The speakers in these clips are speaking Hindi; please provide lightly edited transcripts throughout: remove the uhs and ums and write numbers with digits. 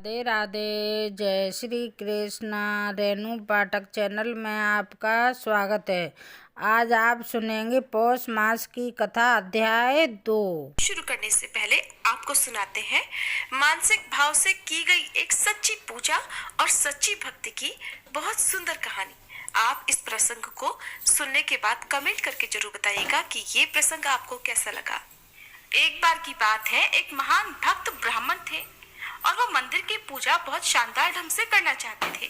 राधे राधे। जय श्री कृष्णा। रेणु पाठक चैनल में आपका स्वागत है। आज आप सुनेंगे पौष मास की कथा अध्याय 2। शुरू करने से पहले आपको सुनाते हैं मानसिक भाव से की गई एक सच्ची पूजा और सच्ची भक्ति की बहुत सुंदर कहानी। आप इस प्रसंग को सुनने के बाद कमेंट करके जरूर बताइएगा कि ये प्रसंग आपको कैसा लगा। एक बार की बात है, एक महान भक्त ब्राह्मण थे और वो मंदिर की पूजा बहुत शानदार ढंग से करना चाहते थे,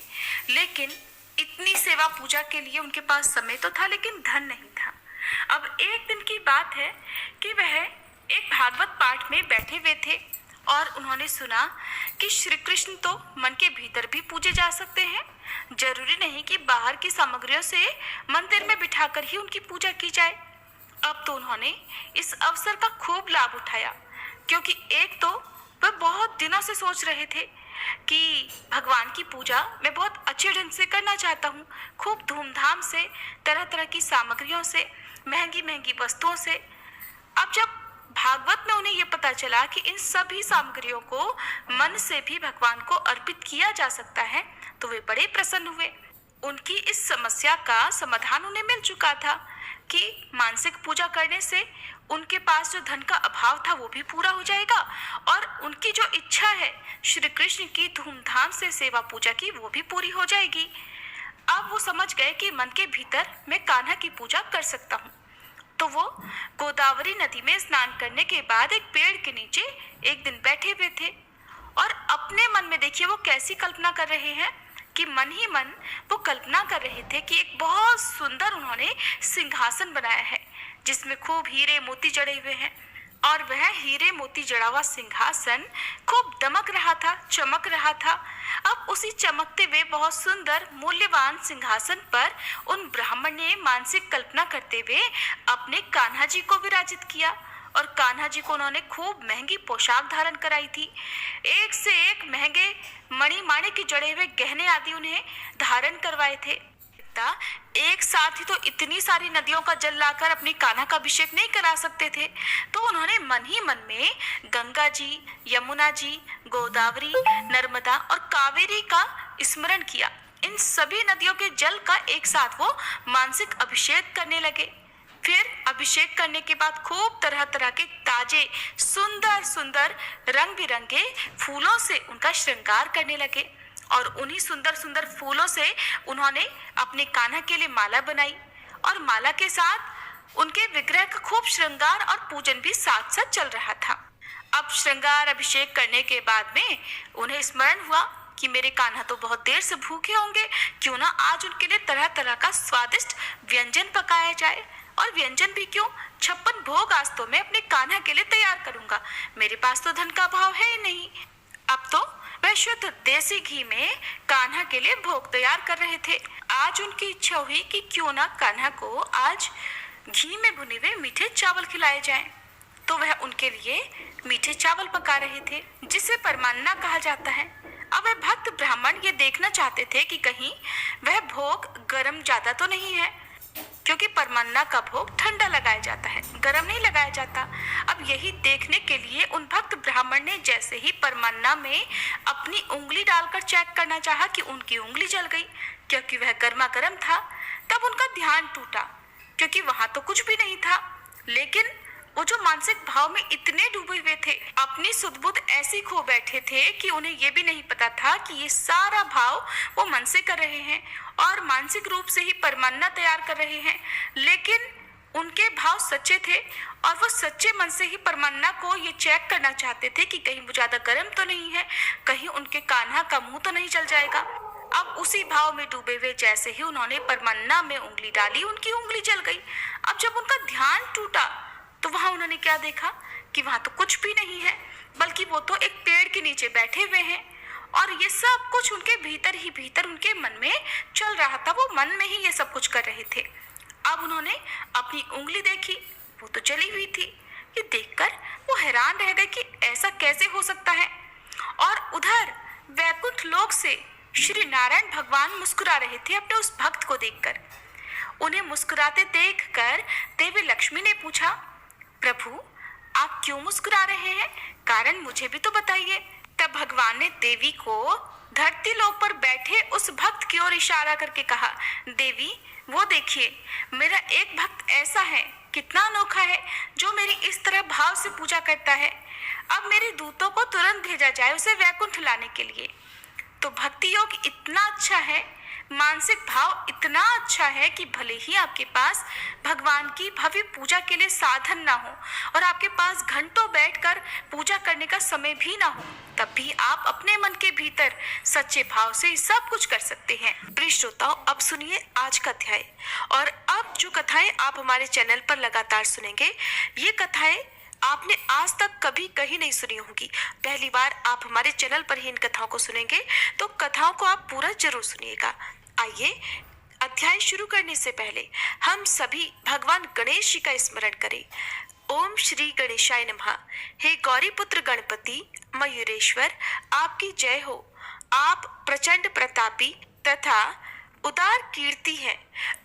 लेकिन इतनी सेवा पूजा के लिए उनके पास समय तो था लेकिन धन नहीं था। अब एक दिन की बात है कि वह एक भागवत पाठ में बैठे हुए थे और उन्होंने सुना कि श्री कृष्ण तो मन के भीतर भी पूजे जा सकते हैं, जरूरी नहीं कि बाहर की सामग्रियों से मंदिर में बिठाकर ही उनकी पूजा की जाए। अब तो उन्होंने इस अवसर का खूब लाभ उठाया, क्योंकि एक तो वह बहुत दिनों से सोच रहे थे कि भगवान की पूजा मैं बहुत अच्छे ढंग से करना चाहता हूँ, खूब धूमधाम से, तरह तरह की सामग्रियों से, महंगी महंगी वस्तुओं से। अब जब भागवत में उन्हें ये पता चला कि इन सभी सामग्रियों को मन से भी भगवान को अर्पित किया जा सकता है, तो वे बड़े प्रसन्न हुए। उनकी इस समस्या का समाधान उन्हें मिल चुका था कि मानसिक पूजा करने से उनके पास जो धन का अभाव था वो भी पूरा हो जाएगा और उनकी जो इच्छा है श्री कृष्ण की धूमधाम से सेवा पूजा की वो भी पूरी हो जाएगी। अब वो समझ गए कि मन के भीतर मैं कान्हा की पूजा कर सकता हूँ। तो वो गोदावरी नदी में स्नान करने के बाद एक पेड़ के नीचे एक दिन बैठे हुए थे और अपने मन में देखिए वो कैसी कल्पना कर रहे हैं कि मन ही मन वो कल्पना कर रहे थे कि एक बहुत सुंदर उन्होंने सिंहासन बनाया है जिसमें खूब हीरे मोती जड़े हुए हैं, और वह हीरे मोती जड़ा हुआ सिंहासन खूब दमक रहा था, चमक रहा था। अब उसी चमकते हुए बहुत सुंदर मूल्यवान सिंहासन पर उन ब्राह्मण ने मानसिक कल्पना करते हुए अपने कान्हा जी को विराजित किया और कान्हा जी को उन्होंने खूब महंगी पोशाक धारण कराई थी। एक से एक महंगे मणि माणे के जड़े हुए गहने आदि उन्हें धारण करवाए थे। एक साथ ही तो इतनी सारी नदियों का जल लाकर अपनी कान्हा का अभिषेक नहीं करा सकते थे, तो उन्होंने मन ही मन में गंगा जी, यमुना जी, गोदावरी, नर्मदा और कावेरी का स्मरण किया। इन सभी नदियों के जल का एक साथ वो मानसिक अभिषेक करने लगे। फिर अभिषेक करने के बाद खूब तरह तरह के ताजे सुंदर सुंदर रंग बिरंगे फूलों से उनका श्रृंगार करने लगे और उन्हीं सुंदर सुंदर फूलों से उन्होंने अपने कान्हा के लिए माला बनाई और माला के साथ उनके विग्रह का खूब श्रृंगार और पूजन भी साथ साथ चल रहा था। अब श्रृंगार अभिषेक करने के बाद में उन्हें स्मरण हुआ कि मेरे कान्हा तो बहुत देर से भूखे होंगे, क्यों ना आज उनके लिए तरह तरह का स्वादिष्ट व्यंजन पकाया जाए। और व्यंजन भी क्यों, 56 भोग आज तो मैं अपने कान्हा के लिए तैयार करूंगा, मेरे पास तो धन का अभाव है ही नहीं। अब तो वह शुद्ध देसी घी में कान्हा के लिए भोग तैयार कर रहे थे। आज उनकी इच्छा हुई कि क्यों ना कान्हा को आज घी में भुने हुए मीठे चावल खिलाए जाएं। तो वह उनके लिए मीठे चावल पका रहे थे, जिसे परमान्ना कहा जाता है। अब वह भक्त ब्राह्मण ये देखना चाहते थे कि कहीं वह भोग गर्म ज्यादा तो नहीं है, क्योंकि परमान्ना का भोग ठंडा लगाया जाता है, गर्म नहीं लगाया जाता। अब यही देखने के लिए उन भक्त ब्राह्मण ने जैसे ही परमान्ना में अपनी उंगली डालकर चेक करना चाहा कि उनकी उंगली जल गई, क्योंकि वह गर्मा गर्म था। तब उनका ध्यान टूटा, क्योंकि वहां तो कुछ भी नहीं था, लेकिन वो जो मानसिक भाव में इतने डूबे हुए थे, अपनी सुध-बुध ऐसी खो बैठे थे कि उन्हें ये भी नहीं पता था कि ये सारा भाव वो मन से कर रहे हैं और मानसिक रूप से ही परमान्ना तैयार कर रहे हैं। लेकिन उनके भाव सच्चे थे और वो सच्चे मन से ही परमान्ना को ये चेक करना चाहते थे कि कहीं वो ज्यादा गर्म तो नहीं है, कहीं उनके कान्हा का मुंह तो नहीं जल जाएगा। अब उसी भाव में डूबे हुए जैसे ही उन्होंने परमान्ना में उंगली डाली, उनकी उंगली जल गई। अब जब उनका ध्यान टूटा तो वहां उन्होंने क्या देखा कि वहां तो कुछ भी नहीं है, बल्कि वो तो एक पेड़ के नीचे बैठे हुए हैं और ये सब कुछ उनके भीतर ही भीतर उनके मन में चल रहा था। वो मन में ही ये सब कुछ कर रहे थे। अब उन्होंने अपनी उंगली देखी, वो तो जली हुई थी। ये देखकर वो हैरान रह गए कि ऐसा कैसे हो सकता है। और उधर वैकुंठ लोक से श्री नारायण भगवान मुस्कुरा रहे थे अपने उस भक्त को देखकर। उन्हें मुस्कुराते देखकर देवी लक्ष्मी ने पूछा, प्रभु आप क्यों मुस्कुरा रहे हैं, कारण मुझे भी तो बताइए। तब भगवान ने देवी को धरती लोक पर बैठे उस भक्त की ओर इशारा करके कहा, देवी वो देखिए, मेरा एक भक्त ऐसा है, कितना अनोखा है, जो मेरी इस तरह भाव से पूजा करता है। अब मेरे दूतों को तुरंत भेजा जाए उसे वैकुंठ लाने के लिए। तो भक्ति योग इतना अच्छा है, मानसिक भाव इतना अच्छा है कि भले ही आपके पास भगवान की भव्य पूजा के लिए साधन ना हो और आपके पास घंटों बैठकर पूजा करने का समय भी ना हो, तब भी आप अपने मन के भीतर सच्चे भाव से सब कुछ कर सकते हैं। प्रिय श्रोताओं, अब सुनिए आज का अध्याय। और अब जो कथाएं आप हमारे चैनल पर लगातार सुनेंगे, ये कथाएं आपने आज तक कभी कहीं नहीं सुनी होंगी। पहली बार आप हमारे चैनल पर ही इन कथाओं को सुनेंगे, तो कथाओं को आप पूरा जरूर सुनिएगा। आइए अध्याय शुरू करने से पहले हम सभी भगवान गणेश जी का स्मरण करें। ओम श्री गणेशाय नमः। हे गौरी पुत्र गणपति मयूरेश्वर, आपकी जय हो। आप प्रचंड प्रतापी तथा उदार कीर्ति हैं।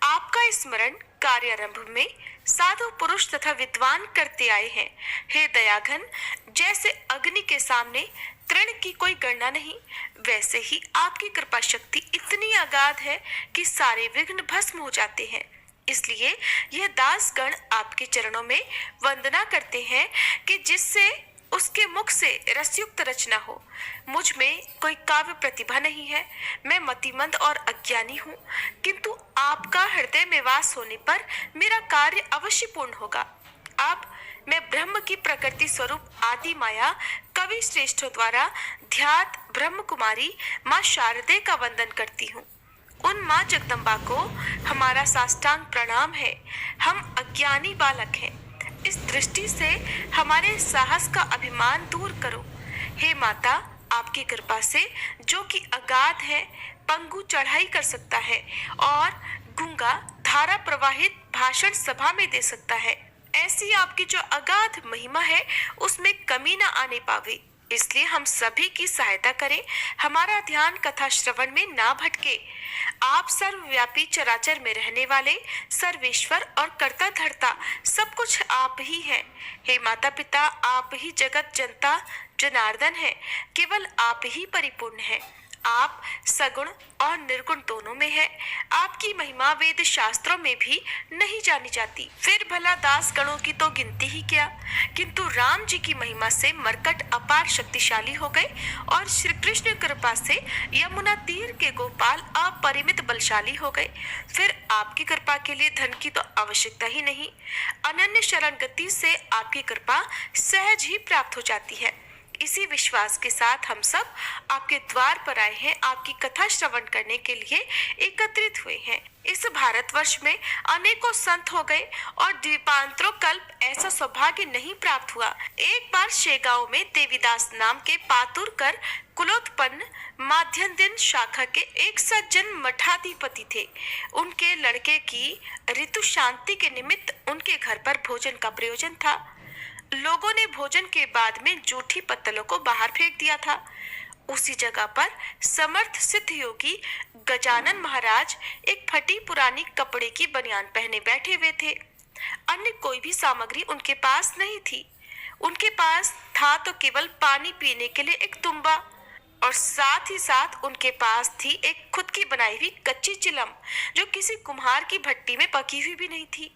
आपका स्मरण कार्यारंभ में साधु पुरुष तथा विद्वान करते आए हैं। हे दयाघन, जैसे अग्नि के सामने तृण की कोई गणना नहीं, वैसे ही आपकी कृपा शक्ति इतनी अगाध है कि सारे विघ्न भस्म हो जाते हैं। इसलिए यह दासगण आपके चरणों में वंदना करते हैं कि जिससे उसके मुख से रसयुक्त रचना हो। मुझ में कोई काव्य प्रतिभा नहीं है, मैं मतिमंद और अज्ञानी हूँ, किंतु आपका हृदय में वास होने पर मेरा कार्य अवश्य पूर्ण होगा। अब मैं ब्रह्म की प्रकृति स्वरूप आदि माया कवि श्रेष्ठों द्वारा ध्यात ब्रह्म कुमारी माँ शारदे का वंदन करती हूँ। उन माँ जगदम्बा को हमारा साष्टांग प्रणाम है। हम अज्ञानी बालक हैं, इस दृष्टि से हमारे साहस का अभिमान दूर करो। हे माता, आपकी कृपा से जो कि अगाध है, पंगु चढ़ाई कर सकता है और गूंगा धारा प्रवाहित भाषण सभा में दे सकता है, ऐसी आपकी जो अगाध महिमा है उसमें कमी न आने पावे। इसलिए हम सभी की सहायता करें, हमारा ध्यान कथा श्रवण में ना भटके। आप सर्वव्यापी चराचर में रहने वाले सर्वेश्वर और कर्ता धर्ता सब कुछ आप ही हैं। हे माता पिता, आप ही जगत जनता जनार्दन है, केवल आप ही परिपूर्ण है। आप सगुण और निर्गुण दोनों में है। आपकी महिमा वेद शास्त्रों में भी नहीं जानी जाती। फिर भला दास गणों की तो गिनती ही क्या, किंतु राम जी की महिमा से मरकट अपार शक्तिशाली हो गए और श्री कृष्ण कृपा से यमुना तीर के गोपाल अपरिमित बलशाली हो गए। फिर आपकी कृपा के लिए धन की तो आवश्यकता ही नहीं, अनन्य शरण गति से आपकी कृपा सहज ही प्राप्त हो जाती है। इसी विश्वास के साथ हम सब आपके द्वार पर आए हैं, आपकी कथा श्रवण करने के लिए एकत्रित हुए हैं। इस भारतवर्ष में अनेकों संत हो गए और द्वीपांतरों कल्प ऐसा सौभाग्य नहीं प्राप्त हुआ। एक बार शेगांव में देवीदास नाम के पातुरकर कुलोत्पन्न माध्यन्दिन शाखा के एक सज्जन मठाधिपति थे। उनके लड़के की ऋतु शांति के निमित्त उनके घर पर भोजन का प्रयोजन था। लोगों ने भोजन के बाद में जूठी पत्तलों को बाहर फेंक दिया था। उसी जगह पर समर्थ सिद्ध योगी गजानन महाराज एक फटी पुरानी कपड़े की बनियान पहने बैठे हुए थे। अन्य कोई भी सामग्री उनके पास नहीं थी। उनके पास था तो केवल पानी पीने के लिए एक तुम्बा, और साथ ही साथ उनके पास थी एक खुद की बनाई हुई कच्ची चिलम, जो किसी कुम्हार की भट्टी में पकी हुई भी नहीं थी।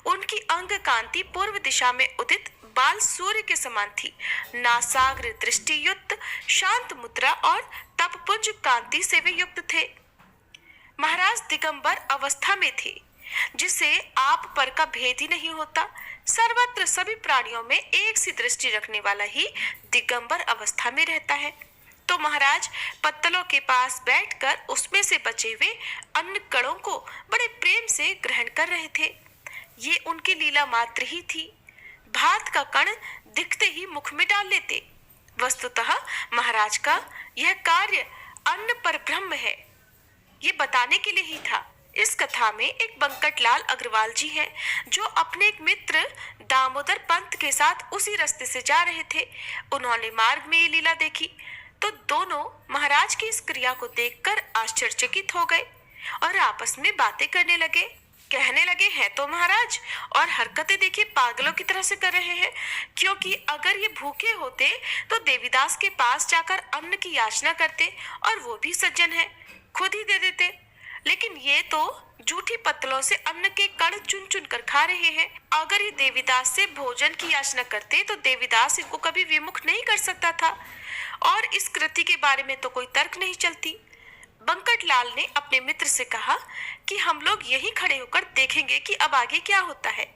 उनकी अंग कांति पूर्व दिशा में उदित बाल सूर्य के समान थी। नासाग्र दृष्टि युक्त शांत मुद्रा और तपपुंज कांति से वे युक्त थे। महाराज दिगंबर अवस्था में थे, जिसे आप पर का भेद ही नहीं होता। सर्वत्र सभी प्राणियों में एक सी दृष्टि रखने वाला ही दिगंबर अवस्था में रहता है। तो महाराज पत्तलों के पास बैठकर उसमें से बचे हुए अन्न कणों को बड़े प्रेम से ग्रहण कर रहे थे। ये उनकी लीला मात्र ही थी। भात का कण दिखते ही मुख में डाल लेते। वस्तुतः महाराज का यह कार्य अन्न पर ब्रह्म है, ये बताने के लिए ही था। इस कथा में एक बंकटलाल अग्रवाल जी हैं, जो अपने एक मित्र दामोदर पंत के साथ उसी रास्ते से जा रहे थे। उन्होंने मार्ग में ये लीला देखी तो दोनों महाराज की इस क्रिया को देखकर आश्चर्यचकित हो गए और आपस में बातें करने लगे। कहने लगे हैं तो महाराज, और हरकतें देखिए पागलों की तरह से कर रहे हैं। क्योंकि अगर ये भूखे होते तो देवीदास के पास जाकर अन्न की याचना करते, और वो भी सज्जन है, खुद ही दे देते। लेकिन ये तो जूठी पत्तलों से अन्न के कण चुन चुन कर खा रहे हैं। अगर ये देवीदास से भोजन की याचना करते तो देवीदास इनको कभी विमुख नहीं कर सकता था, और इस कृति के बारे में तो कोई तर्क नहीं चलती। बंकटलाल ने अपने मित्र से कहा कि हम लोग यहीं खड़े होकर देखेंगे कि अब आगे क्या होता है।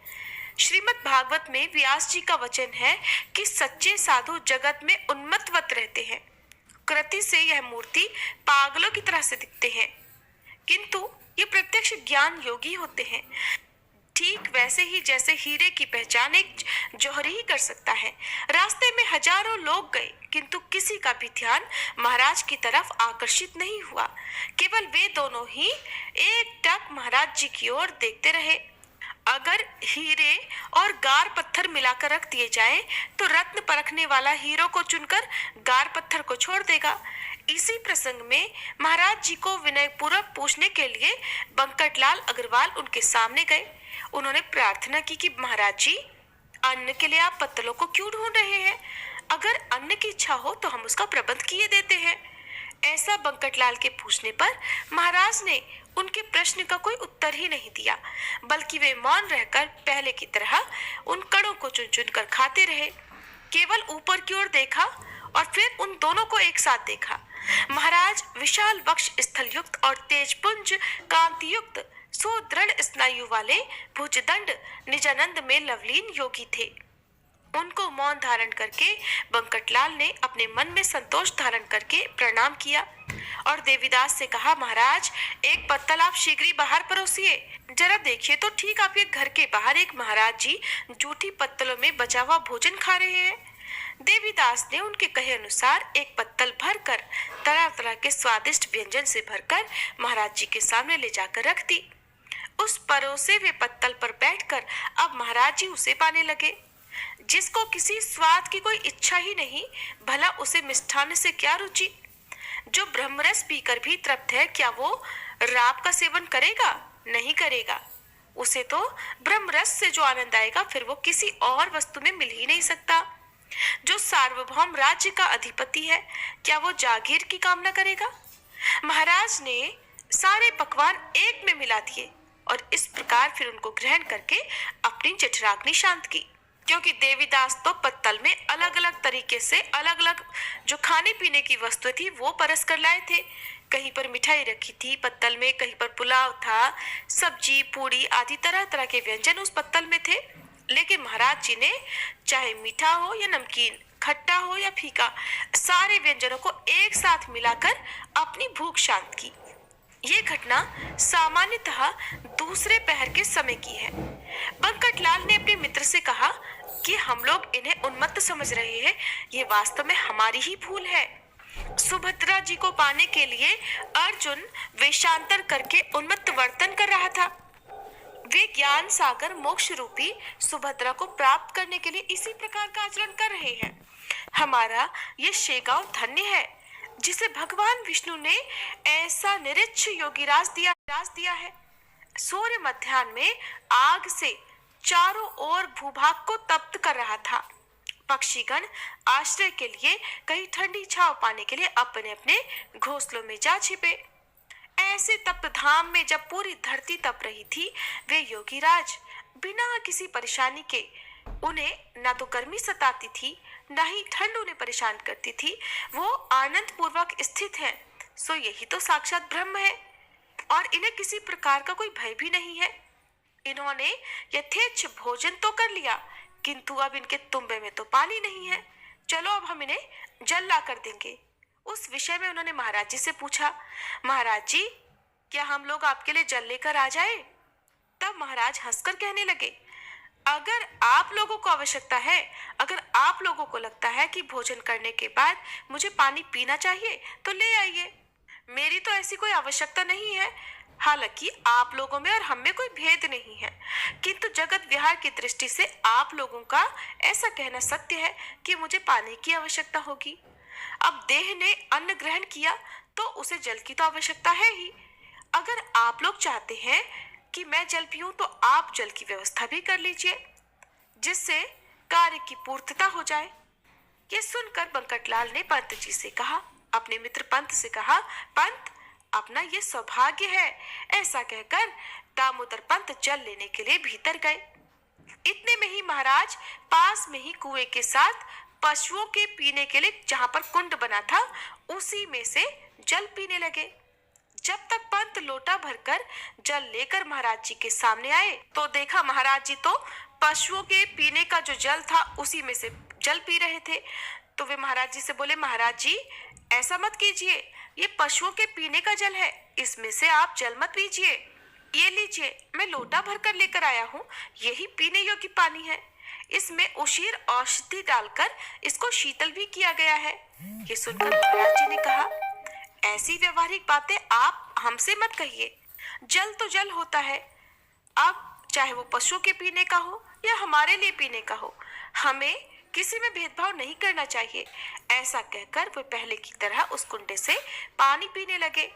श्रीमद् भागवत में व्यास जी का वचन है कि सच्चे साधु जगत में उन्मत्तवत रहते हैं। कृति से यह मूर्ति पागलों की तरह से दिखते हैं, किंतु ये प्रत्यक्ष ज्ञान योगी होते हैं। ठीक वैसे ही जैसे हीरे की पहचान एक जौहरी ही कर सकता है। रास्ते में हजारों लोग गए, किंतु किसी का भी ध्यान महाराज की तरफ आकर्षित नहीं हुआ। केवल वे दोनों ही एकटक महाराज जी की ओर देखते रहे। अगर हीरे और गार पत्थर मिलाकर रख दिए जाएं, तो रत्न परखने वाला हीरो को चुनकर गार पत्थर को छोड़ देगा। इसी प्रसंग में महाराज जी को विनयपूर्वक पूछने के लिए बंकटलाल अग्रवाल उनके सामने गए। उन्होंने प्रार्थना की कि महाराज जी, अन्न के लिए आप पत्तलों को क्यों ढूंढ रहे हैं? अगर अन्न की इच्छा हो तो हम उसका प्रबंध किए देते हैं। ऐसा बंकटलाल के पूछने पर महाराज ने उनके प्रश्न का कोई उत्तर ही नहीं दिया, बल्कि वे मौन रहकर पहले की तरह उन कणों को चुन चुन कर खाते रहे। केवल ऊपर की ओर देखा और फिर उन दोनों को एक साथ देखा। महाराज विशाल वक्ष स्थल युक्त और तेजपुंज कांति युक्त सुदृढ़ स्नायु वाले भुजदंड निजानंद में लवलीन योगी थे। उनको मौन धारण करके बंकटलाल ने अपने मन में संतोष धारण करके प्रणाम किया और देवीदास से कहा, महाराज एक पत्तल आप शीघ्र ही बाहर परोसिए। जरा देखिए तो ठीक आपके घर के बाहर एक महाराज जी जूठी पत्तलों में बचा हुआ भोजन खा रहे हैं। देवीदास ने उनके कहे अनुसार एक पत्तल भरकर तरह तरह के स्वादिष्ट व्यंजन से भरकर महाराज जी के सामने ले जाकर रख दी। उस परोसे हुए पत्तल पर बैठकर अब महाराज जी उसे पाने लगे। जिसको किसी स्वाद की कोई इच्छा ही नहीं, भला उसे मिष्ठान से क्या रुचि? जो ब्रह्मरस पीकर भी तृप्त है, क्या वो राब का सेवन करेगा? नहीं करेगा। उसे तो ब्रह्मरस से जो आनंद आएगा फिर वो किसी और वस्तु में मिल ही नहीं सकता। जो सार्वभौम राज्य का अधिपति है, क्या वो जागीर की कामना करेगा? महाराज ने सारे पकवान एक में मिला दिए और इस प्रकार फिर उनको ग्रहण करके अपनी जठराग्नि शांत की। क्योंकि देवीदास तो पत्तल में अलग अलग तरीके से अलग अलग जो खाने पीने की वस्तु थी वो परस कर लाए थे। कहीं पर मिठाई रखी थी पत्तल में, कहीं पर पुलाव था, सब्जी पूड़ी आदि तरह तरह के व्यंजन उस पत्तल में थे। लेकिन महाराज जी ने चाहे मीठा हो या नमकीन, खट्टा हो या फीका, सारे व्यंजनों को एक साथ मिलाकर अपनी भूख शांत की। ये घटना सामान्यतः दूसरे पहर के समय की है। बंकटलाल ने अपने मित्र से कहा कि हम लोग इन्हें उन्मत्त समझ रहे हैं, ये वास्तव में हमारी ही भूल है। सुभद्रा जी को पाने के लिए अर्जुन वेशांतर करके उन्मत्त वर्तन कर रहा था। वे ज्ञान सागर मोक्ष रूपी सुभद्रा को प्राप्त करने के लिए इसी प्रकार का आचरण कर रहे हैं। हमारा ये शेगांव धन्य है जिसे भगवान विष्णु ने ऐसा निरीच्छ योगीराज दिया है। सूर्य मध्याह्न में आग से चारों ओर भूभाग को तप्त कर रहा था। पक्षीगण आश्रय के लिए कहीं ठंडी छांव पाने के लिए अपने अपने घोंसलों में जा छिपे। ऐसे तप्त धाम में जब पूरी धरती तप रही थी, वे योगीराज बिना किसी परेशानी के, उन्हें न तो गर्मी सताती थी न ही ठंड उन्हें परेशान करती थी, वो आनंद पूर्वक स्थित हैं। सो यही तो साक्षात ब्रह्म है और इन्हें किसी प्रकार का कोई भय भी नहीं है। इन्होंने यथेच्छ भोजन तो कर लिया, किंतु अब इनके तुम्बे में तो पानी नहीं है। चलो अब हम इन्हें जल ला कर देंगे। उस विषय में उन्होंने महाराज जी से पूछा, महाराज जी क्या हम लोग आपके लिए जल लेकर आ जाए? तब महाराज हंसकर कहने लगे, अगर आप लोगों को आवश्यकता है, अगर आप लोगों को लगता है कि भोजन करने के बाद मुझे पानी पीना चाहिए तो ले आइए। मेरी तो ऐसी कोई आवश्यकता नहीं है। हालांकि आप लोगों में और हम में कोई भेद नहीं है, किंतु जगत विहार की दृष्टि से आप लोगों का ऐसा कहना सत्य है कि मुझे पानी की आवश्यकता होगी। अब देह ने अन्न ग्रहण किया तो उसे जल की तो आवश्यकता है ही। अगर आप लोग चाहते हैं कि मैं जल पीऊं तो आप जल की व्यवस्था भी कर लीजिए, जिससे कार्य की पूर्तता हो जाए। ये सुनकर बंकटलाल ने पंत जी से कहा, अपने मित्र पंत से कहा, पंत अपना ये सौभाग्य है। ऐसा कहकर दामोदर पंत जल लेने के लिए भीतर गए। इतने में ही महाराज पास में ही कुएं के साथ पशुओं के पीने के लिए जहां पर कुंड बना था उसी में से जल पीने लगे। जब तक पंत लोटा भरकर जल लेकर महाराज जी के सामने आए तो देखा महाराज जी तो पशुओं के पीने का जो जल था उसी में से जल पी रहे थे। तो वे महाराज जी से बोले, महाराज जी ऐसा मत कीजिए, ये पशुओं के पीने का जल है, इसमें से आप जल मत पीजिए। ये लीजिए, मैं लोटा भरकर लेकर आया हूँ, यही पीने योग्य पानी है। इसमें उशीर औषधि डालकर इसको शीतल भी किया गया है। ये सुनकर महाराज जी ने कहा, ऐसी व्यवहारिक बातें आप हमसे मत कहिए। जल तो जल होता है, अब चाहे वो पशुओं के पीने का हो या हमारे लिए पीने का हो, हमें किसी में भेदभाव नहीं करना चाहिए। ऐसा कहकर वे पहले की तरह उस कुंडे से पानी पीने लगे।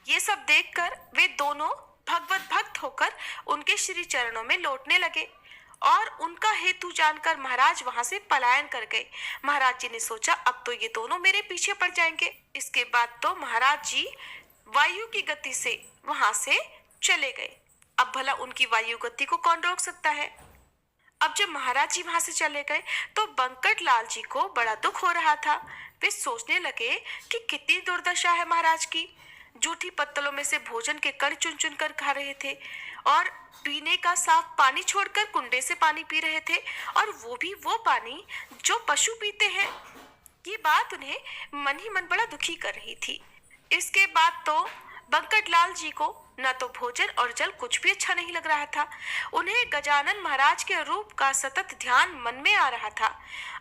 ये सब देखकर वे दोनों भगवत भक्त होकर उनके श्री चरणों में लौटने लगे और उनका हेतु जानकर महाराज वहां से पलायन कर गए। महाराज जी ने सोचा, अब तो ये दोनों मेरे पीछे पड़ जाएंगे। इसके बाद तो महाराज जी वायु की गति से वहां से चले गए। अब भला उनकी वायु गति को कौन रोक सकता है। अब जब महाराज जी वहां से चले गए तो बंकटलाल जी को बड़ा दुख हो रहा था। वे सोचने लगे कि कितनी दुर्दशा है महाराज की। जूठी पत्तलों में से भोजन के कण चुन चुन कर खा रहे थे और पीने का साफ पानी छोड़कर कुंडे से पानी पी रहे थे, और वो भी वो पानी जो पशु पीते हैं। ये बात उन्हें मन ही मन बड़ा दुखी कर रही थी। इसके बाद तो बंकटलाल जी को न तो भोजन और जल कुछ भी अच्छा नहीं लग रहा था। उन्हें गजानन महाराज के रूप का सतत ध्यान मन में आ रहा था।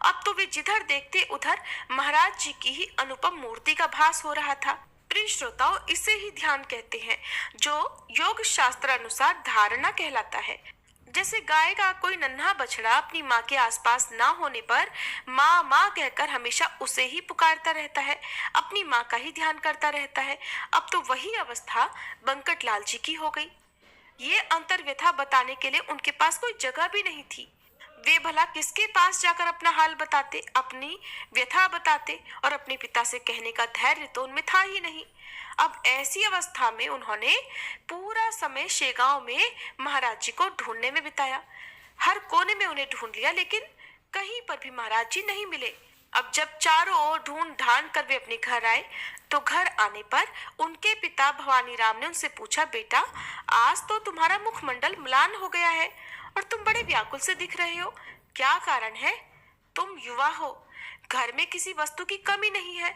अब तो वे जिधर देखते उधर महाराज जी की ही अनुपम मूर्ति का भास हो रहा था। प्रिय श्रोताओं, इसे ही ध्यान कहते हैं, जो योग शास्त्र अनुसार धारणा कहलाता है। जैसे गाय का कोई नन्हा बछड़ा अपनी माँ के आसपास ना होने पर माँ माँ कहकर हमेशा उसे ही पुकारता रहता है, अपनी माँ का ही ध्यान करता रहता है। अब तो वही अवस्था बंकटलाल जी की हो गई। ये अंतर्व्यथा बताने के लिए उनके पास कोई जगह भी नहीं थी। वे भला किसके पास जाकर अपना हाल बताते, अपनी व्यथा बताते, और अपने पिता से कहने का धैर्य तो उनमें था ही नहीं। अब ऐसी अवस्था में उन्होंने पूरा समय शेगांव में महाराज जी को ढूंढने में बिताया। हर कोने में उन्हें ढूंढ लिया, लेकिन कहीं पर भी महाराज जी नहीं मिले। अब जब चारों ओर ढूंढ ढांड कर वे अपने घर आए तो घर आने पर उनके पिता भवानी राम ने उनसे पूछा, बेटा आज तो तुम्हारा मुखमंडल म्लान हो गया है और तुम बड़े व्याकुल से दिख रहे हो, क्या कारण है? तुम युवा हो, घर में किसी वस्तु की कमी नहीं है,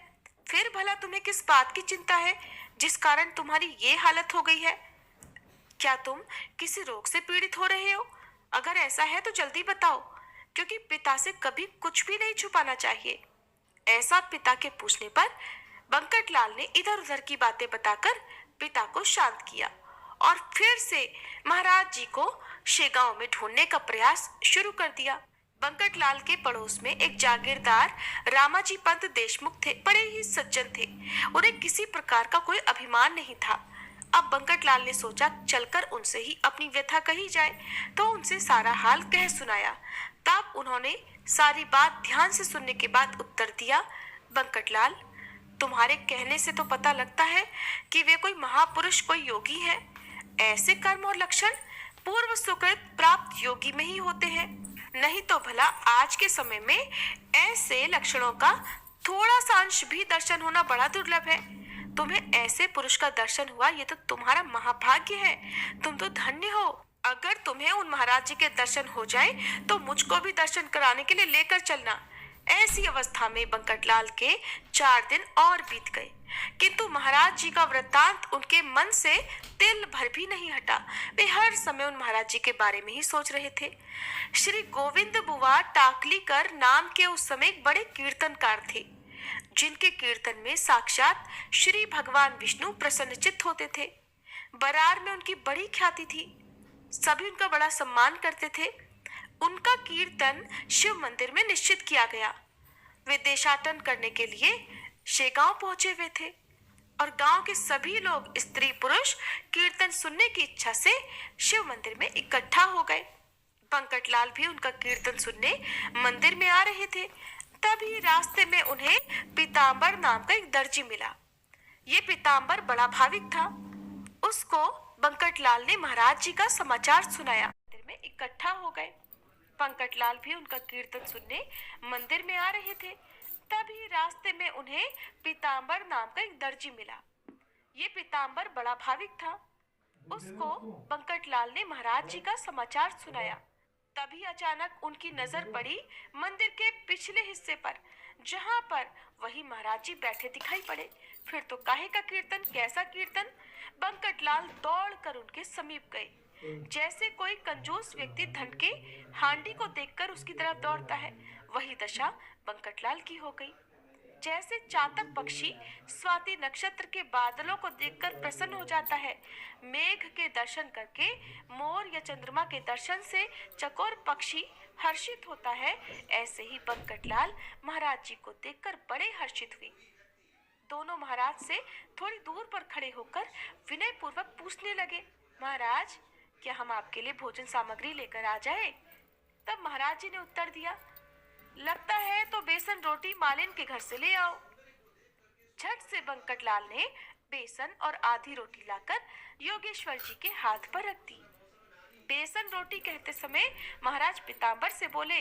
फिर भला तुम्हें किस बात की चिंता है जिस कारण तुम्हारी ये हालत हो गई है? क्या तुम किसी रोग से पीड़ित हो रहे हो? अगर ऐसा है तो जल्दी बताओ, क्योंकि पिता से कभी कुछ भी नहीं छुपाना चाहिए। ऐसा पिता के पूछने पर बंकटलाल ने इधर उधर की बातें बताकर पिता को शांत किया और फिर से महाराज जी को शेगांव में ढूंढने का प्रयास शुरू कर दिया। बंकटलाल के पड़ोस में एक जागीरदार रामाजी पंत देशमुख थे। बड़े ही सज्जन थे, उन्हें किसी प्रकार का कोई अभिमान नहीं था। अब बंकटलाल ने सोचा चलकर उनसे ही अपनी व्यथा कही जाए, तो उनसे सारा हाल कह सुनाया। तब उन्होंने सारी बात ध्यान से सुनने के बाद उत्तर दिया, बंकटलाल तुम्हारे कहने से तो पता लगता है कि वे कोई महापुरुष, कोई योगी हैं। ऐसे कर्म और लक्षण पूर्व सुकृत प्राप्त योगी में ही होते हैं, नहीं तो भला आज के समय में ऐसे लक्षणों का थोड़ा सा अंश भी दर्शन होना बड़ा दुर्लभ है। तुम्हें ऐसे पुरुष का दर्शन हुआ, ये तो तुम्हारा महाभाग्य है, तुम तो धन्य हो। अगर तुम्हें उन महाराज जी के दर्शन हो जाए तो मुझको भी दर्शन कराने के लिए लेकर चलना। ऐसी अवस्था में बंकटलाल के 4 दिन और बीत गए, किंतु महाराज जी का वृत्तांत उनके मन से तिल भर भी नहीं हटा। वे हर समय उन महाराज जी के बारे में ही सोच रहे थे। श्री गोविंद बुवा टाकलीकर नाम के उस समय एक बड़े कीर्तनकार थे, जिनके कीर्तन में साक्षात श्री भगवान विष्णु प्रसन्नचित्त होते थे। बरार में उनकी बड़ी ख्याति थी, सभी उनका बड़ा सम्मान करते थे। उनका कीर्तन शिव मंदिर में निश्चित किया गया। वे देशाटन करने के लिए शेगांव पहुंचे हुए थे और गांव के सभी लोग स्त्री पुरुष कीर्तन सुनने की इच्छा से शिव मंदिर में इकट्ठा हो गए। बंकटलाल भी उनका कीर्तन सुनने मंदिर में आ रहे थे। तभी रास्ते में उन्हें पीताम्बर नाम का एक दर्जी मिला। ये पीताम्बर बड़ा भाविक था। उसको बंकटलाल ने महाराज जी का समाचार सुनाया। मंदिर में इकट्ठा हो गए। बंकटलाल भी उनका कीर्तन सुनने मंदिर में आ रहे थे। तभी रास्ते में उन्हें पीताम्बर नाम का एक दर्जी मिला। ये पीताम्बर बड़ा भाविक था। उसको बंकटलाल ने महाराज जी का समाचार सुनाया। तभी अचानक उनकी नजर पड़ी मंदिर के पिछले हिस्से पर, जहां पर वही महाराज जी बैठे दिखाई पड़े। फिर तो काहे का कीर्तन, कैसा कीर्तन। बंकटलाल दौड़कर उनके समीप गए। जैसे कोई कंजूस व्यक्ति धन के हांडी को देखकर उसकी तरफ दौड़ता है, वही दशा बंकटलाल की हो गई। जैसे चातक पक्षी स्वाति नक्षत्र के बादलों को देखकर प्रसन्न हो जाता है, मेघ के दर्शन करके मोर या चंद्रमा के दर्शन से चकोर पक्षी हर्षित होता है, ऐसे ही बंकटलाल महाराज जी को देखकर बड़े हर्षित हुए। दोनों महाराज से थोड़ी दूर पर खड़े होकर विनय पूर्वक पूछने लगे, महाराज क्या हम आपके लिए भोजन सामग्री लेकर आ जाए? तब महाराज जी ने उत्तर दिया, लगता है तो बेसन रोटी मालिन के घर से ले आओ। झट से बंकटलाल ने बेसन और आधी रोटी लाकर योगेश्वर जी के हाथ पर रख दी। बेसन रोटी कहते समय महाराज पीताम्बर से बोले,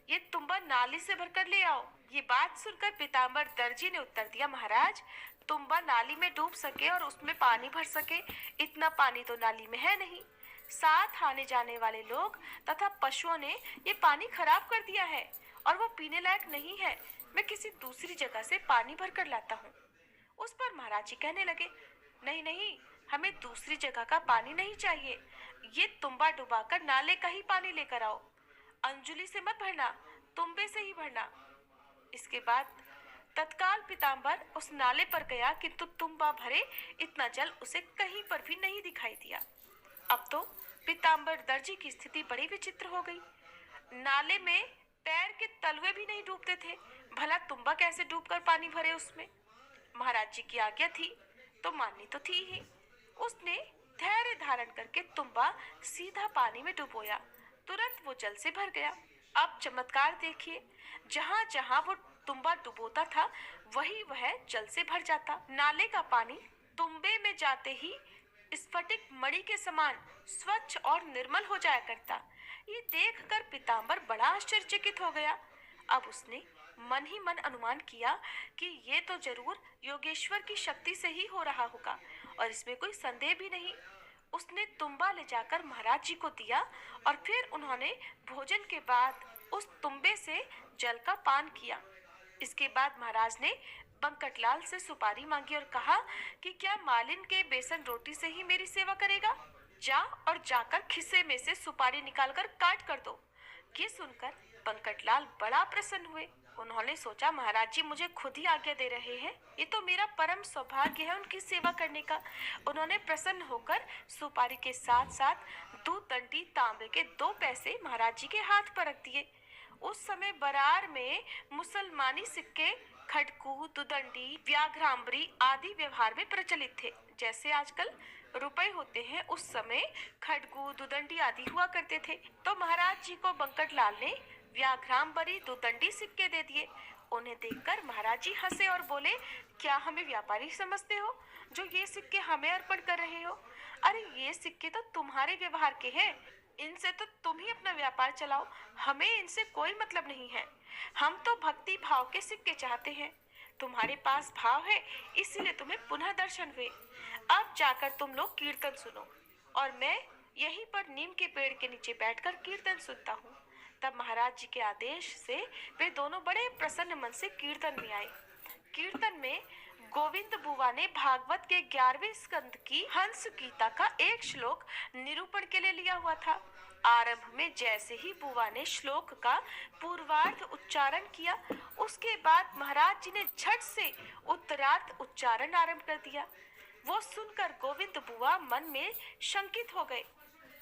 ये तुम्बा नाली से भरकर ले आओ। ये बात सुनकर पीताम्बर दर्जी ने उत्तर दिया, महाराज तुम्बा नाली में डूब सके और उसमें पानी भर सके, इतना पानी तो नाली में है नहीं। साथ आने जाने वाले लोग तथा पशुओं ने ये पानी खराब कर दिया है और वो पीने लायक नहीं है। मैं किसी दूसरी जगह से पानी भर कर लाता हूँ। उस पर महाराज जी कहने लगे, नहीं नहीं, हमें दूसरी जगह का पानी नहीं चाहिए, ये तुम्बा डुबाकर नाले का ही पानी लेकर आओ। अंजुली से मत भरना, तुम्बे से ही भरना। इसके बाद तत्काल पीताम्बर उस नाले पर गया, किंतु तुम्बा भरे इतना जल उसे कहीं पर भी नहीं दिखाई दिया। अब तो पीताम्बर दर्जी की स्थिति बड़ी विचित्र हो गई। नाले में पैर के तलवे भी नहीं डूबते थे, भला तुम्बा कैसे डूबकर पानी भरे उसमें। महाराज जी की आज्ञा थी तो माननी तो थी ही। उसने धैर्य धारण करके तुम्बा सीधा पानी में डुबोया, तुरंत वो जल से भर गया। अब चमत्कार देखिए, जहां जहां वो तुम्बा डुबोता था वही वह जल से भर जाता। नाले का पानी तुम्बे में जाते ही स्फटिक मणि के समान स्वच्छ और निर्मल हो जाया करता। ये देखकर पीताम्बर बड़ा आश्चर्यचकित हो गया। अब उसने मन ही मन अनुमान किया कि ये तो जरूर योगेश्वर की शक्ति से ही हो रहा होगा और इसमें कोई संदेह भी नहीं। उसने तुम्बा ले जाकर महाराज जी को दिया और फिर उन्होंने भोजन के बाद उस तुम्बे से जल का पान किया। इसके बाद महाराज ने बंकटलाल से सुपारी मांगी और कहा कि क्या मालिन के बेसन रोटी से ही मेरी सेवा करेगा? जा और जाकर खिस्से में से सुपारी निकालकर काट कर दो। ये सुनकर बंकटलाल बड़ा प्रसन्न हुए। उन्होंने सोचा, महाराज जी मुझे खुद ही आज्ञा दे रहे हैं, ये तो मेरा परम सौभाग्य है उनकी सेवा करने का। उन्होंने प्रसन्न होकर सुपारी के साथ साथ 2 दंडी तांबे के 2 पैसे महाराज जी के हाथ पर रख दिए। उस समय बरार में मुसलमानी सिक्के खड़कू, दुदंडी, व्याघ्रांबरी आदि व्यवहार में प्रचलित थे। जैसे आजकल रुपए होते हैं, उस समय खड़कू, दुदंडी आदि हुआ करते थे। तो महाराज जी को बंकटलाल ने व्याघ्रांबरी, दुदंडी सिक्के दे दिए। उन्हें देखकर महाराज जी हंसे और बोले, क्या हमें व्यापारी समझते हो जो ये सिक्के हमें अर्पण कर रहे हो? अरे ये सिक्के तो तुम्हारे व्यवहार के हैं, इनसे तो तुम ही अपना व्यापार चलाओ, हमें इनसे कोई मतलब नहीं है। हम तो भक्ति भाव के सिक्के चाहते हैं। तुम्हारे पास भाव है इसलिए तुम्हें पुनः दर्शन हुए। अब जाकर तुम लोग कीर्तन सुनो और मैं यहीं पर नीम के पेड़ के नीचे बैठकर कीर्तन सुनता हूँ। तब महाराज जी के आदेश से वे दोनों बड़े प्रसन्न मन से कीर्तन में आए। कीर्तन में गोविंद बुआ ने भागवत के 11वें स्कंद की हंस गीता का एक श्लोक निरूपण के लिए लिया हुआ था। आरंभ में जैसे ही बुआ ने श्लोक का पूर्वार्ध उच्चारण किया, उसके बाद महाराज जी ने झट से उत्तरार्ध उच्चारण आरंभ कर दिया। वो सुनकर गोविंद बुआ मन में शंकित हो गए।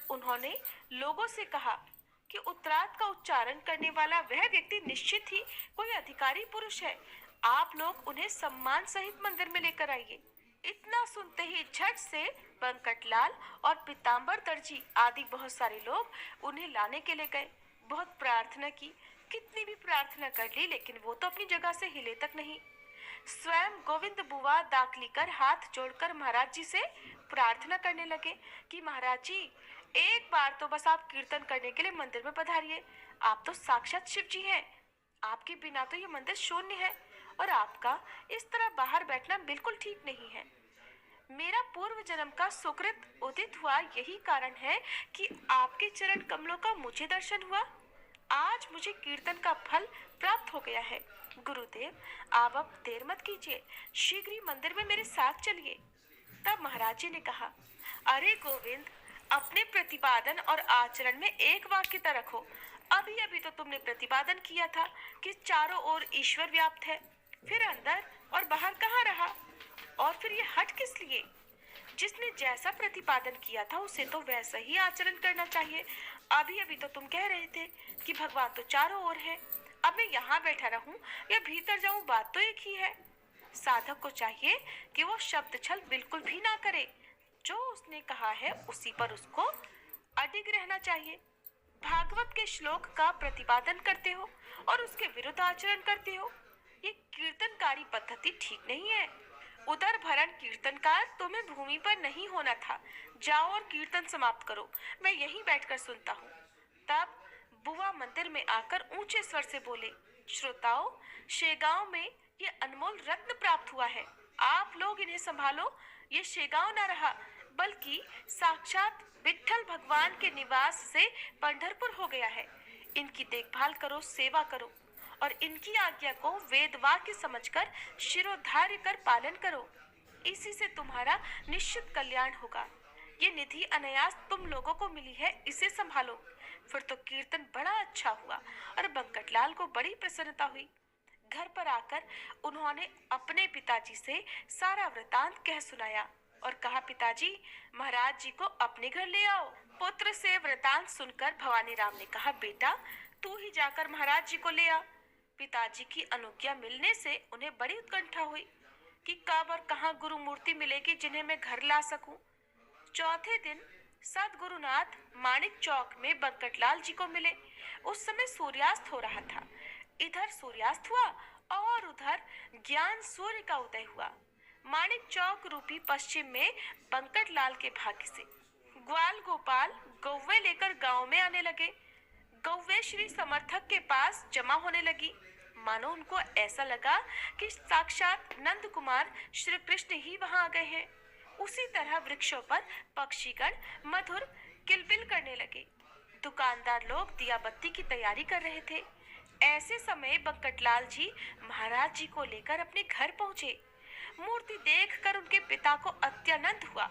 उन्होंने लोगों से कहा कि उत्तरार्ध का उच्चारण करने वाला वह व्यक्ति निश्चित ही कोई अधिकारी पुरुष है। आप लोग उन्हें सम्मान सहित मंदिर में लेकर आइए। इतना सुनते ही झट से बंकटलाल और पीताम्बर दर्जी आदि बहुत सारे लोग उन्हें लाने के लिए गए। बहुत प्रार्थना की, कितनी भी प्रार्थना कर ली, लेकिन वो तो अपनी जगह से हिले तक नहीं। स्वयं गोविंद बुआ दाखली कर हाथ जोड़कर महाराज जी से प्रार्थना करने लगे कि महाराज जी, एक बार तो बस आप कीर्तन करने के लिए मंदिर में पधारिए। आप तो साक्षात शिव जी हैं। आपके बिना तो ये मंदिर शून्य है और आपका इस तरह बाहर बैठना बिल्कुल ठीक नहीं है। मेरा पूर्व जन्म का सुकृत उदित हुआ, यही कारण है कि आपके चरण कमलों का मुझे दर्शन हुआ। आज मुझे कीर्तन का फल प्राप्त हो गया है। गुरुदेव, आप अब देर मत कीजिए, शीघ्र ही मंदिर में मेरे साथ चलिए। तब महाराज जी ने कहा, अरे गोविंद, अपने प्रतिपादन और आचरण में एक वाक्यता रखो। अभी अभी तो तुमने प्रतिपादन किया था कि चारों ओर ईश्वर व्याप्त है, फिर अंदर और बाहर कहाँ रहा? और फिर ये हट किस लिए? जिसने जैसा प्रतिपादन किया था उसे तो वैसा ही आचरण करना चाहिए। अभी अभी तो तुम कह रहे थे कि भगवान तो चारों ओर है। अब मैं यहाँ बैठा रहूं या भीतर जाऊं, बात तो एक ही है। साधक को चाहिए कि वो शब्द छल बिल्कुल भी ना करे। जो उसने कहा है उसी पर उसको अडिग रहना चाहिए। भागवत के श्लोक का प्रतिपादन करते हो और उसके विरुद्ध आचरण करते हो। ये कीर्तनकारी पद्धति ठीक नहीं है। उदर भरण कीर्तनकार तुम्हें भूमि पर नहीं होना था। जाओ और कीर्तन समाप्त करो, मैं यहीं बैठकर सुनता हूँ। तब बुआ मंदिर में आकर ऊंचे स्वर से बोले, श्रोताओं, शेगांव में ये अनमोल रत्न प्राप्त हुआ है। आप लोग इन्हें संभालो। ये शेगांव न रहा बल्कि साक्षात विट्ठल भगवान के निवास से पंढरपुर हो गया है। इनकी देखभाल करो, सेवा करो और इनकी आज्ञा को वेद वाक्य समझकर शिरोधार्य कर पालन करो। इसी से तुम्हारा निश्चित कल्याण होगा। ये निधि अनायास तुम लोगों को मिली है, इसे संभालो। फिर तो कीर्तन बड़ा अच्छा हुआ और बंकटलाल को बड़ी प्रसन्नता हुई। घर पर आकर उन्होंने अपने पिताजी से सारा वृतांत कह सुनाया और कहा, पिताजी, महाराज जी को अपने घर ले आओ। पुत्र से वृतांत सुनकर भवानी राम ने कहा, बेटा, तू ही जाकर महाराज जी को ले आ। पिताजी की अनुज्ञा मिलने से उन्हें बड़ी उत्कंठा हुई कि कब और कहाँ गुरु मूर्ति मिलेगी जिन्हें मैं घर ला सकूं। चौथे दिन सदगुरुनाथ माणिक चौक में बंकटलाल जी को मिले। उस समय सूर्यास्त हो रहा था। इधर सूर्यास्त हुआ और उधर ज्ञान सूर्य का उदय हुआ। माणिक चौक रूपी पश्चिम में बंकटलाल के भाग्य से ग्वाल गोपाल गौवे लेकर गांव में आने लगे। गौवे श्री समर्थक के पास जमा होने लगी। मानो उनको ऐसा लगा कि साक्षात नंद कुमार श्री कृष्ण ही वहां आ गए हैं। उसी तरह वृक्षों पर पक्षीगण मधुर किलबिल करने लगे। दुकानदार लोग दिया बत्ती की तैयारी कर रहे थे। ऐसे समय बंकटलाल जी महाराज जी को लेकर अपने घर पहुंचे। मूर्ति देखकर उनके पिता को अत्यानंद हुआ।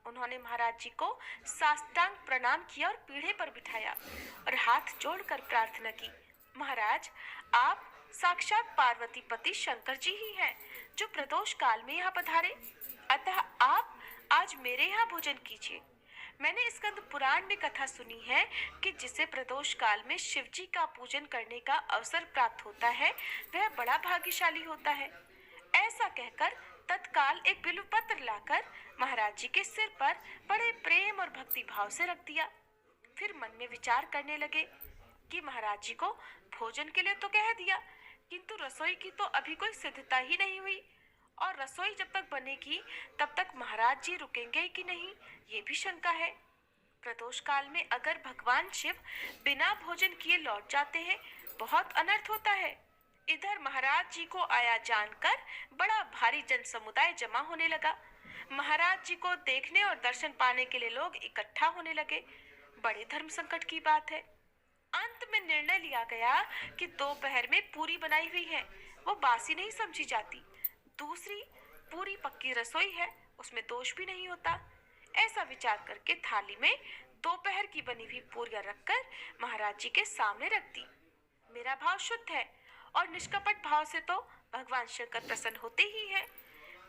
उन्होंने महाराज जी को साष्टांग प्रणाम किया और पीढ़े पर बिठाया और हाथ जोड़कर प्रार्थना की, महाराज, आप साक्षात पार्वती पति शंकर जी ही हैं जो प्रदोष काल में यहाँ पधारे। अतः आप आज मेरे यहाँ भोजन कीजिए। मैंने स्कंद पुराण में कथा सुनी है कि जिसे प्रदोष काल में शिव जी का पूजन करने का अवसर प्राप्त होता है वह बड़ा भाग्यशाली होता है। ऐसा कहकर तत्काल एक बिल्व पत्र लाकर महाराज जी के सिर पर बड़े प्रेम और भक्ति भाव से रख दिया। फिर मन में विचार करने लगे कि महाराज जी को भोजन के लिए तो कह दिया, किंतु रसोई की तो अभी कोई सिद्धता ही नहीं हुई और रसोई जब तक बनेगी तब तक महाराज जी रुकेंगे कि नहीं, ये भी शंका है। प्रदोष काल में अगर भगवान शिव बिना भोजन किए लौट जाते हैं, बहुत अनर्थ होता है। इधर महाराज जी को आया जानकर बड़ा भारी जन समुदाय जमा होने लगा। महाराज जी को देखने और दर्शन पाने के लिए लोग इकट्ठा होने लगे। बड़े धर्म संकट की बात है। अंत में निर्णय लिया गया कि दोपहर में पूरी बनाई हुई है, वो बासी नहीं समझी जाती। दूसरी पूरी पक्की रसोई है, उसमें दोष भी नहीं होता। ऐसा विचार करके थाली में दोपहर की बनी हुई पूरियां रखकर महाराज जी के सामने रख दी। मेरा भाव शुद्ध है और निष्कपट भाव से तो भगवान शंकर प्रसन्न होते ही हैं।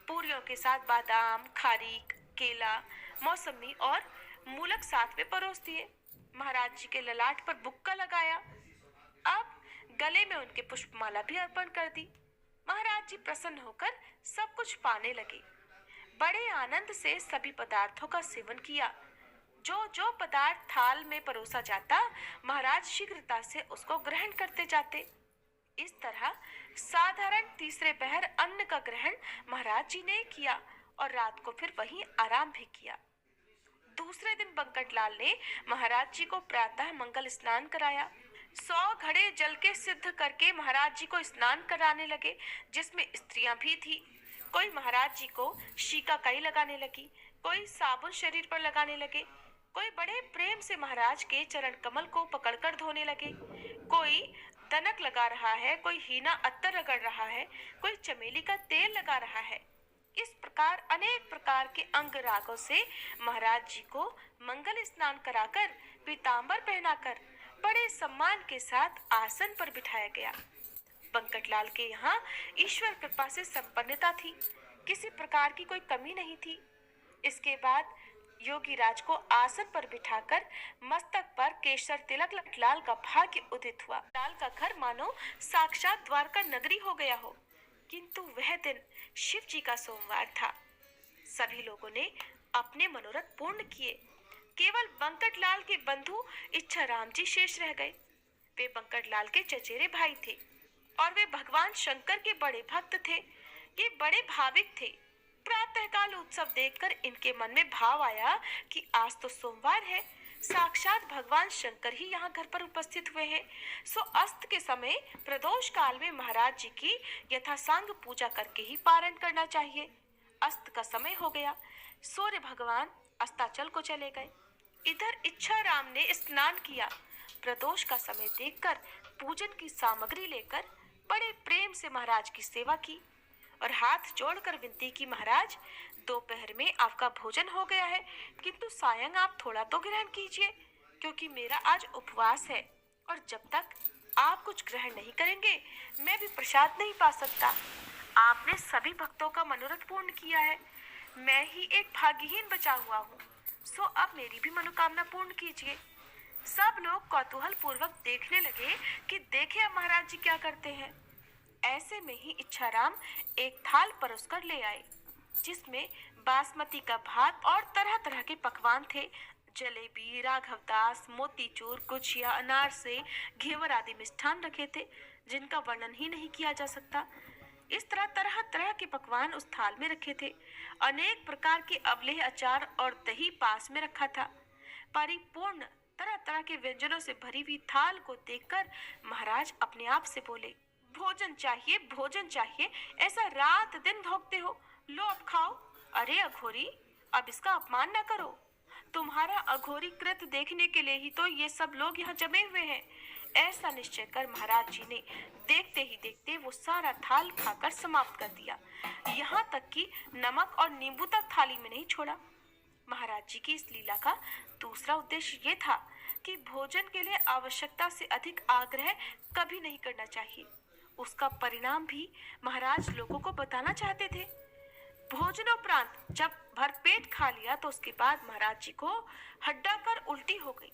पूरियों के साथ बादाम, खारीक, केला, मौसमी और मूलक साथ में परोस दिए। महाराज जी के ललाट पर बुक्का लगाया। अब गले में उनके पुष्पमाला भी अर्पण कर दी। महाराज जी प्रसन्न होकर सब कुछ पाने लगे। बड़े आनंद से सभी पदार्थों का सेवन किया। जो जो पदार्थ थाल में परोसा जाता, महाराज शीघ्रता से उसको ग्रहण करते जाते। इस तरह साधारण तीसरे पहर अन्न का ग्रहण महाराज जी ने किया और रात को फिर वहीं आराम भी किया। दूसरे दिन बंकटलाल ने महाराज जी को प्रातः मंगल स्नान कराया। 100 घड़े जल के सिद्ध करके महाराज जी को स्नान कराने लगे, जिसमें स्त्रियां भी थी। कोई महाराज जी को शीकाकाई लगाने लगी, कोई साबुन शरीर पर लगाने लगे, कोई बड़े प्रेम से महाराज के चरण कमल को पकड़कर धोने लगे, कोई दनक लगा रहा है, कोई हीना अत्तर रगड़ रहा है, कोई चमेली का तेल लगा रहा है। इस प्रकार अनेक प्रकार के अंग रागों से महाराज जी को मंगल स्नान कराकर पीतांबर पहनाकर बड़े सम्मान के साथ आसन पर बिठाया गया। बंकटलाल के यहाँ ईश्वर कृपा से संपन्नता थी, किसी प्रकार की कोई कमी नहीं थी। इसके बाद योगी राज को आसन पर बिठाकर मस्तक पर केसर तिलक लाल का भाग्य उदित हुआ। लाल का घर मानो साक्षात द्वारका नगरी हो गया हो। किंतु वह दिन शिव जी का सोमवार था। सभी लोगों ने अपने मनोरथ पूर्ण किए। केवल बंकटलाल के बंधु इच्छाराम जी शेष रह गए। वे बंकटलाल के चचेरे भाई थे और वे भगवान शंकर के बड़े भक्त थे। ये बड़े भाविक थे। प्रातःकाल उत्सव देखकर इनके मन में भाव आया कि आज तो सोमवार है, साक्षात भगवान शंकर ही यहाँ घर पर उपस्थित हुए हैं। सो अस्त के समय प्रदोष काल में महाराज जी की यथासांग पूजा करके ही पारण करना चाहिए। अस्त का समय हो गया। सूर्य भगवान अस्ताचल को चले गए। इधर इच्छाराम ने स्नान किया। प्रदोष का समय देखकर पूजन की सामग्री लेकर बड़े प्रेम से महाराज की सेवा की और हाथ जोड़कर विनती की, महाराज दोपहर में आपका भोजन हो गया है, किंतु सायं आप थोड़ा तो ग्रहण कीजिए, क्योंकि मेरा आज उपवास है और जब तक आप कुछ ग्रहण नहीं करेंगे मैं भी प्रसाद नहीं पा सकता। आपने सभी भक्तों का मनोरथ पूर्ण किया है, मैं ही एक भाग्यहीन बचा हुआ हूँ, सो अब मेरी भी मनोकामना पूर्ण कीजिए। सब लोग कौतूहल पूर्वक देखने लगे कि देखे अब महाराज जी क्या करते हैं। ऐसे में ही इच्छाराम एक थाल परोस कर ले आए, जिसमें बासमती का भात और तरह तरह के पकवान थे। जलेबी, राघवदास, मोतीचूर, गुजिया, अनारसे, घेवर आदि मिष्ठान रखे थे, जिनका वर्णन ही नहीं किया जा सकता। इस तरह तरह तरह के पकवान उस थाल में रखे थे। अनेक प्रकार के अवलेह, अचार और दही पास में रखा था। परिपूर्ण तरह तरह के व्यंजनों से भरी हुई थाल को देखकर महाराज अपने आप से बोले, भोजन चाहिए, भोजन चाहिए, ऐसा रात दिन भोगते हो, लो अब खाओ। अरे अघोरी, अब इसका अपमान न करो। तुम्हारा अघोरी कृत देखने के लिए ही तो ये सब लोग यहाँ जमे हुए हैं। ऐसा निश्चय कर महाराज जी ने देखते ही देखते वो सारा थाल खाकर समाप्त कर दिया। यहाँ तक कि नमक और नींबू तक थाली में नहीं छोड़ा। महाराज जी की इस लीला का दूसरा उद्देश्य ये था कि भोजन के लिए आवश्यकता से अधिक आग्रह कभी नहीं करना चाहिए। उसका परिणाम भी महाराज लोगों को बताना चाहते थे। भोजनोपरांत जब भरपेट खा लिया तो उसके बाद महाराज जी को हड्डा कर उल्टी हो गई,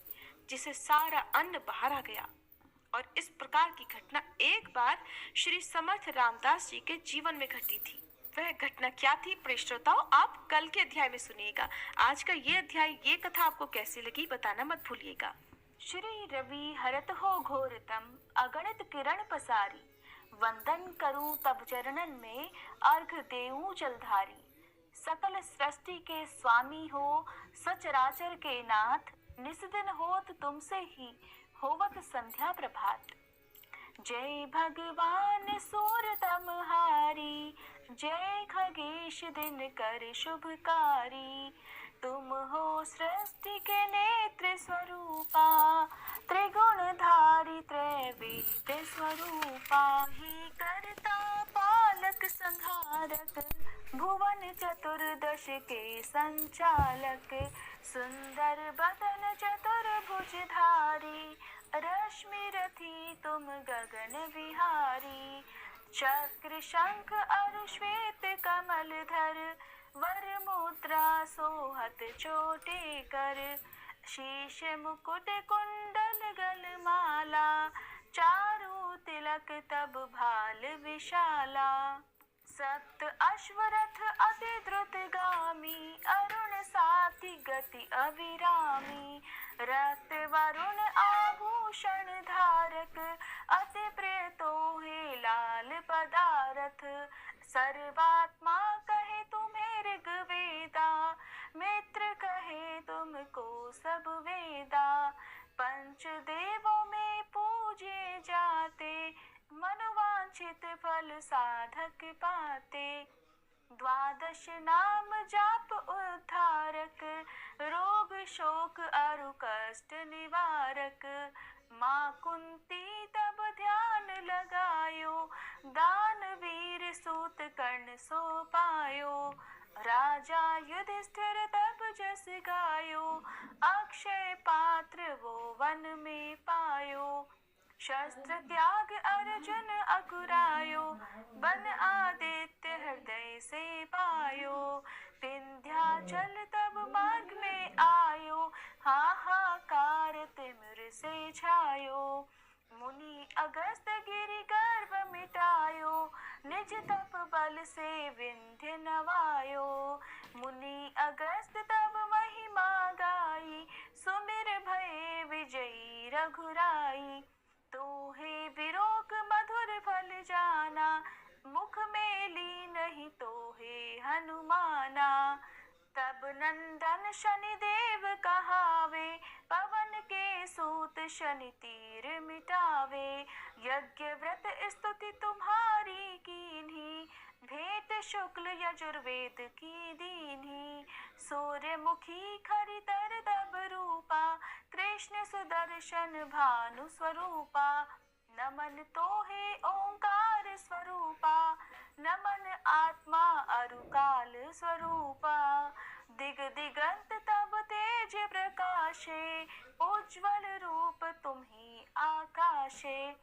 जिसे सारा अन्न बाहर आ गया। और इस प्रकार की घटना एक बार श्री समर्थ रामदास जी के जीवन में घटी थी। वह घटना क्या थी, प्रिय श्रोताओं, आप कल के अध्याय में सुनिएगा। आज का ये अध्याय, ये कथा आपको कैसी लगी बताना मत भूलिएगा। श्री रवि हरत हो घोरतम, अगणित किरण पसारी, वंदन करूं तब चरणन में, अर्घ देऊं जलधारी। सकल सृष्टि के स्वामी हो, सचराचर के नाथ, निस दिन होत तुमसे ही, होवत संध्या प्रभात। जय भगवान सूरतमहारी, जय खगेश दिन कर शुभकारी। तुम हो सृष्टि के नेत्र स्वरूपा, त्रिगुणधारी त्रैवेद स्वरूपा। ही करता पालक संहारक, भुवन चतुर्दश के संचालक। सुंदर बदन चतुर्भुजधारी, रश्मि रथी तुम गगन विहारी। चक्र शंख और श्वेत कमल धर, वर मुद्रा सोहत चोटे कर। शीश मुकुट कुंडल गलमाला, चारु तिलक तब भाल विशाला। सप्त अश्वरथ अति द्रुत गा अविरामी, रक्त वरुण आभूषण धारक, अति प्रिय तोहे लाल पदारथ। सर्वात्मा कहे तुम्हें ऋग्वेदा, मित्र कहे तुमको सब वेदा। पंचदेवों में पूजे जाते, मनोवांछित फल साधक पाते। द्वादश नाम जाप उद्धारक, रोग शोक अरु कष्ट निवारक। माँ कुंती तब ध्यान लगायो, दानवीर सूत कर्ण सो पायो। राजा युधिष्ठिर तब जस गायो, अक्षय पात्र वो वन में पायो। शस्त्र त्याग अर्जुन अकुरायो, बन आदित्य हृदय से पायो। विंध्याचल तब मार्ग में आयो, हाहाकार तिमिर से छायो। मुनि अगस्त गिरि गर्भ मिटायो, निज तप बल से विंध्य नवायो। मुनि अगस्त तब महिमा गाई, सुमिर भये विजयी रघुराई। तोहे विरोक मधुर फल जाना, मुख में ली नहीं तोहे हनुमाना। तब नंदन शनि देव कहावे, पवन के सूत शनि तीर मिटावे। यज्ञ व्रत स्तुति तुम्हारी कीन्ही, भेंट शुक्ल यजुर्वेद की दीन्ही। सूर्यमुखी खरितर तब रूपा, कृष्ण सुदर्शन भानु स्वरूपा। नमन तोहे ओंकार स्वरूपा, नमन आत्मा अरुकाल स्वरूपा। दिग दिगंत तब तेज प्रकाशे, उज्ज्वल रूप तुम्ही आकाशे।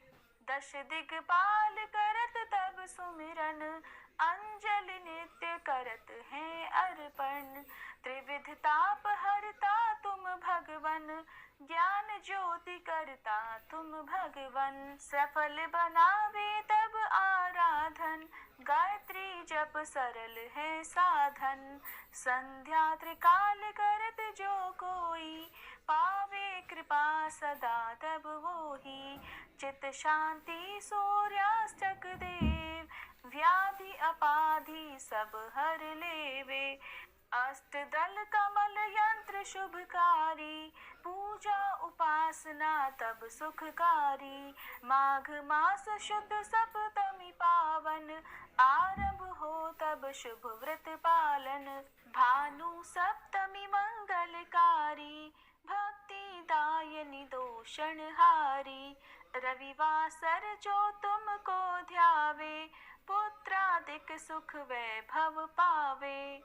दश दिगपाल करत तब सुमिरन, अंजलि नित्य करत हैं अर्पण। त्रिविध ताप हरता तुम भगवन, ज्ञान ज्योति करता तुम भगवन। सफल बनावे तब आराधन, गायत्री जप सरल है साधन। संध्या त्रिकाल करत जो कोई, पावे कृपा सदा तब वोही। चित शांति सूर्यास्तक देव, व्याधि अपाधि सब हर लेवे। अष्टदल कमल यंत्र शुभकारी, पूजा उपासना तब सुखकारी। माघ मास शुद्ध सप्तमी पावन, आरंभ हो तब शुभ व्रत पालन। भानु सप्तमी मंगलकारी, भक्ति दायनी दोषण हारी। रविवासर जो तुमको ध्यावे, पुत्रादिक सुख वैभव पावे।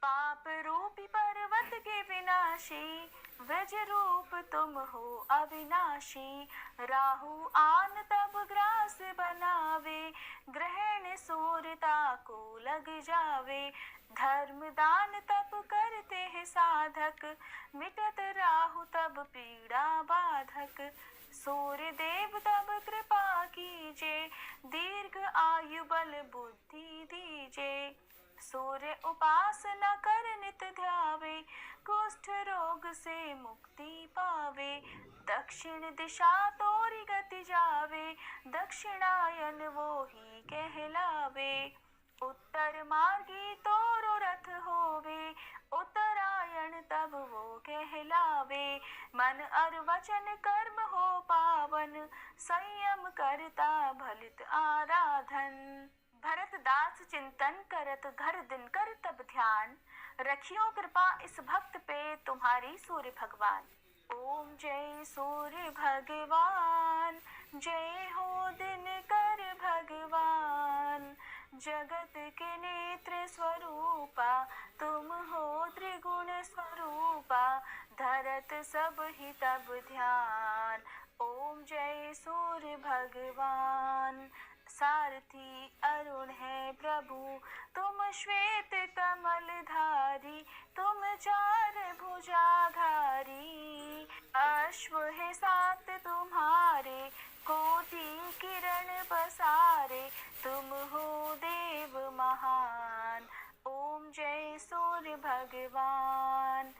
पाप रूपी पर्वत के विनाशी, व्रज रूप तुम हो अविनाशी। राहु आन तब ग्रास बनावे, ग्रहण सूर्यता को लग जावे। धर्म दान तब करते हैं साधक, मिटत राहु तब पीड़ा बाधक। सूर्य देव तब कृपा कीजे, दीर्घ आयु बल बुद्धि दीजे। सूर्य उपासना कर नित ध्यावे, कुष्ठ रोग से मुक्ति पावे। दक्षिण दिशा तोरी गति जावे, दक्षिणायन वो ही कहलावे। उत्तर मार्गी तोरो रथ होवे, उत्तरायण तब वो कहलावे। मन और वचन कर्म हो पावन, संयम करता भलित आराधन। भरत दास चिंतन करत घर दिन कर तब ध्यान, रखियो कृपा इस भक्त पे तुम्हारी सूर्य भगवान। ओम जय सूर्य भगवान, जय हो दिन कर भगवान। जगत के नेत्र स्वरूपा, तुम हो त्रिगुण स्वरूपा। धरत सब ही तब ध्यान, ओम जय सूर्य भगवान। सारथी अरुण है प्रभु, तुम श्वेत कमल धारी। तुम चार भुजाधारी, अश्व है सात तुम्हारे। कोटि किरण पसारे, तुम हो देव महान। ओम जय सूर्य भगवान,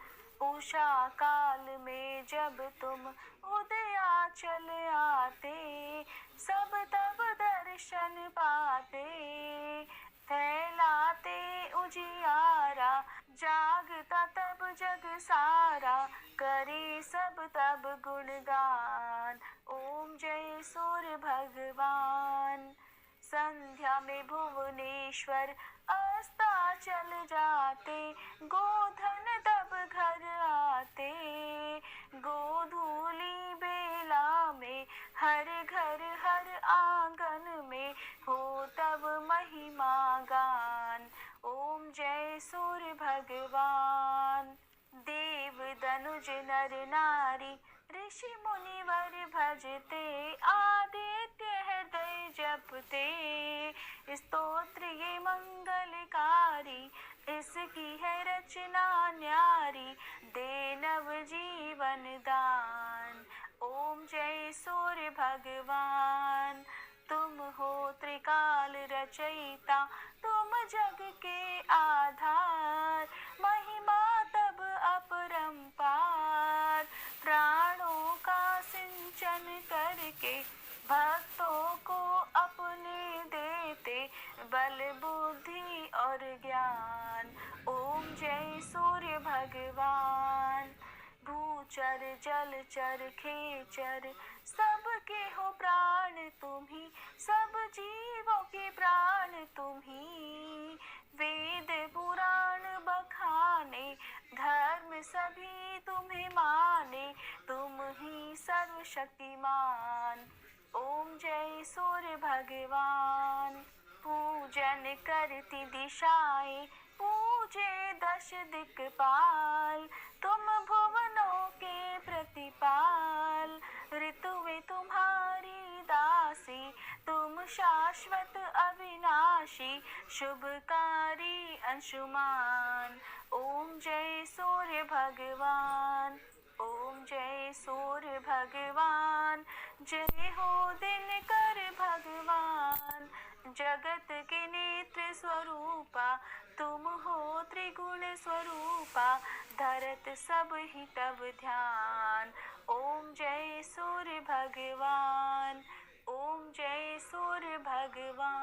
उषा काल में जब तुम उदयाचल आते, सब तब दर्शन पाते। फैलाते उजियारा, जागता तब जग सारा, करे सब तब गुणगान। ओम जय सूर्य भगवान। संध्या में भुवनेश्वर अस्ताचल जाते, गोधन तब घर आते। गोधूली बेला में हर घर हर आंगन में, हो तब महिमा गान। ओम जय सूर्य भगवान। देव दनुज नर नारी, ऋषि मुनिवर भजते, आदित्य हृदय जपते। स्तोत्र ये मंगलकारी, इसकी है रचना न्यारी, दे नव जीवन दान। ओम जय सूर्य भगवान। तुम हो त्रिकाल रचयिता, तुम जग के आधार, महिमा तब अपरंपार। प्राणों का सिंचन करके भक्तों को अपने देते, बल बुद्धि और ज्ञान। ओम जय सूर्य भगवान। भूचर जलचर खेचर, सबके हो प्राण तुम्ही, सब जीवों के प्राण तुम्ही। वेद पुराण बखाने, धर्म सभी तुम्हें माने, तुम ही सर्वशक्तिमान। ओम जय सूर्य भगवान। पूजन करती दिशाएं, पूजे दश दिक्पाल, तुम भुवनों के प्रतिपाल। ऋतुएं तुम्हारी दासी, तुम शाश्वत अविनाशी, शुभकारी अंशुमान। ओम जय सूर्य भगवान। ओम जय सूर्य भगवान। जय हो दिनकर भगवान। जगत के नेत्र स्वरूपा, तुम हो त्रिगुण स्वरूपा, धरत सब ही तब ध्यान। ओम जय सूर्य भगवान। ओम जय सूर्य भगवान।